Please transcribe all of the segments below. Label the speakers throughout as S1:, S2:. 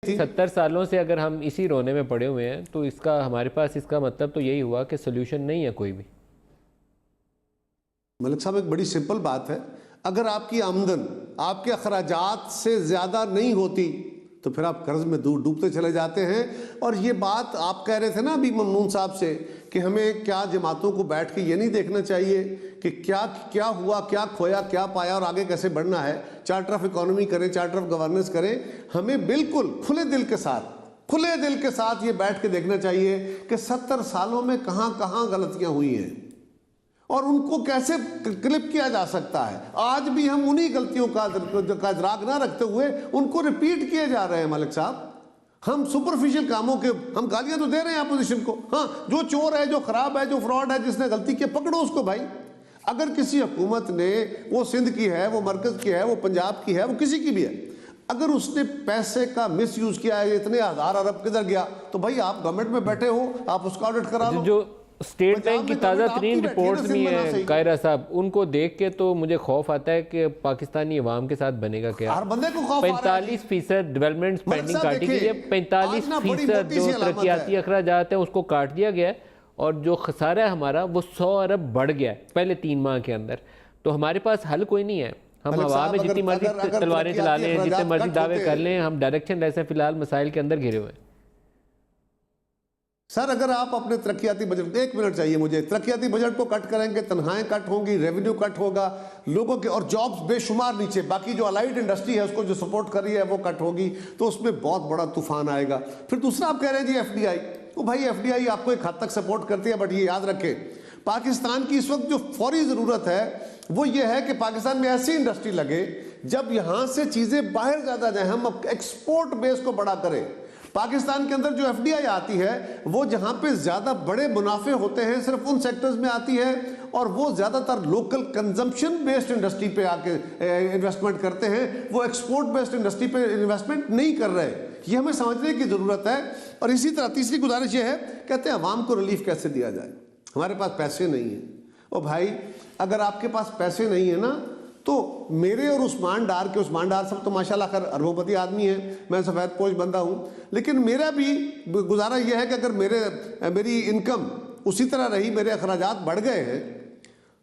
S1: 70 سالوں سے اگر ہم اسی رونے میں پڑے ہوئے ہیں تو اس کا ہمارے پاس اس کا مطلب تو یہی ہوا کہ سولوشن نہیں ہے کوئی بھی۔
S2: ملک صاحب ایک بڑی سمپل بات ہے، اگر آپ کی آمدن آپ کے اخراجات سے زیادہ نہیں ہوتی تو پھر آپ قرض میں ڈوبتے چلے جاتے ہیں۔ اور یہ بات آپ کہہ رہے تھے نا ابھی ممنون صاحب سے کہ ہمیں کیا جماعتوں کو بیٹھ کے یہ نہیں دیکھنا چاہیے کہ کیا ہوا، کیا کھویا، کیا پایا اور آگے کیسے بڑھنا ہے، چارٹر آف اکانومی کریں، چارٹر آف گورننس کریں۔ ہمیں بالکل کھلے دل کے ساتھ یہ بیٹھ کے دیکھنا چاہیے کہ 70 سالوں میں کہاں کہاں غلطیاں ہوئی ہیں اور ان کو کیسے کلپ کیا جا سکتا ہے۔ آج بھی ہم انہی غلطیوں کا ادراک نہ رکھتے ہوئے ان کو ریپیٹ کیے جا رہے ہیں۔ ملک صاحب ہم سپرفیشل کاموں کے ہم گالیاں تو دے رہے ہیں اپوزیشن کو، ہاں جو چور ہے، جو خراب ہے، جو فراڈ ہے، جس نے غلطی کی پکڑو اس کو بھائی۔ اگر کسی حکومت نے، وہ سندھ کی ہے، وہ مرکز کی ہے، وہ پنجاب کی ہے، وہ کسی کی بھی ہے، اگر اس نے پیسے کا مس یوز کیا ہے، اتنے ہزار ارب کدھر گیا، تو بھائی آپ گورنمنٹ میں بیٹھے ہو، آپ اس کا آڈٹ کرا لو۔
S1: جو اسٹیٹ بینک کی تازہ ترین رپورٹ میں ہے قاہرہ صاحب، ان کو دیکھ کے تو مجھے خوف آتا ہے کہ پاکستانی عوام کے ساتھ بنے گا کیا۔
S2: ہر بندے کو خوف آ رہا ہے۔
S1: 45% ڈیولپمنٹ سپینڈنگ کاٹی گئی ہے، 45% جو ترقیاتی اخراجات ہیں اس کو کاٹ دیا گیا ہے، اور جو خسارہ ہے ہمارا وہ 100 ارب بڑھ گیا ہے پہلے 3 ماہ کے اندر۔ تو ہمارے پاس حل کوئی نہیں ہے، ہم ہوا میں جتنی مرضی تلواریں چلا لیں، جتنے مرضی دعوے کر لیں، ہم ڈائریکشن ایسے فی الحال مسائل کے اندر گھرے ہوئے ہیں۔
S2: سر اگر آپ اپنے ترقیاتی بجٹ، 1 منٹ چاہیے مجھے، ترقیاتی بجٹ کو کٹ کریں گے، تنخواہیں کٹ ہوں گی، ریونیو کٹ ہوگا، لوگوں کے اور جابز بے شمار نیچے، باقی جو الائیڈ انڈسٹری ہے اس کو جو سپورٹ کر رہی ہے وہ کٹ ہوگی، تو اس میں بہت بڑا طوفان آئے گا۔ پھر دوسرا آپ کہہ رہے ہیں جی ایف ڈی آئی، تو بھائی ایف ڈی آئی آپ کو ایک حد تک سپورٹ کرتی ہے، بٹ یہ یاد رکھیں پاکستان کی اس وقت جو فوری ضرورت ہے وہ یہ ہے کہ پاکستان میں ایسی انڈسٹری لگے جب یہاں سے چیزیں باہر زیادہ جائیں، ہم ایکسپورٹ بیس کو بڑا کریں۔ پاکستان کے اندر جو ایف ڈی آئی آتی ہے وہ جہاں پہ زیادہ بڑے منافع ہوتے ہیں صرف ان سیکٹرز میں آتی ہے، اور وہ زیادہ تر لوکل کنزمپشن بیسڈ انڈسٹری پہ آ کے انویسٹمنٹ کرتے ہیں، وہ ایکسپورٹ بیسڈ انڈسٹری پہ انویسٹمنٹ نہیں کر رہے۔ یہ ہمیں سمجھنے کی ضرورت ہے۔ اور اسی طرح تیسری گزارش یہ ہے، کہتے ہیں عوام کو ریلیف کیسے دیا جائے، ہمارے پاس پیسے نہیں ہیں۔ او بھائی اگر آپ کے پاس پیسے نہیں ہیں نا تو میرے اور عثمان ڈار کے، عثمان ڈار صاحب تو ماشاءاللہ خیر اربوں پتی آدمی ہیں، میں سفید پوش بندہ ہوں، لیکن میرا بھی گزارا یہ ہے کہ اگر میری انکم اسی طرح رہی، میرے اخراجات بڑھ گئے ہیں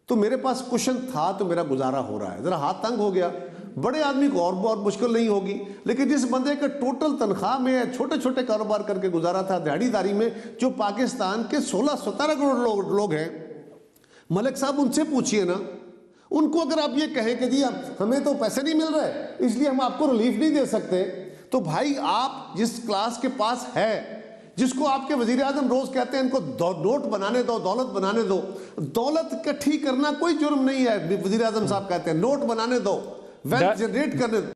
S2: تو میرے پاس کشن تھا تو میرا گزارا ہو رہا ہے۔ ذرا ہاتھ تنگ ہو گیا، بڑے آدمی کو اور بہت مشکل نہیں ہوگی، لیکن جس بندے کا ٹوٹل تنخواہ میں چھوٹے چھوٹے کاروبار کر کے گزارا تھا دیہڑی داری میں، جو پاکستان کے 16-17 کروڑ لوگ ہیں، ملک صاحب ان سے پوچھئے نا، ان کو اگر آپ یہ کہیں کہ جی ہمیں تو پیسے نہیں مل رہے اس لیے ہم آپ کو ریلیف نہیں دے سکتے، تو بھائی آپ جس کلاس کے پاس ہے، جس کو آپ کے وزیر اعظم روز کہتے ہیں ان کو نوٹ بنانے دو، دولت بنانے دو، دولت اکٹھی کرنا کوئی جرم نہیں ہے، وزیر اعظم صاحب کہتے ہیں نوٹ بنانے دو، ویلتھ جنریٹ کرنے دو۔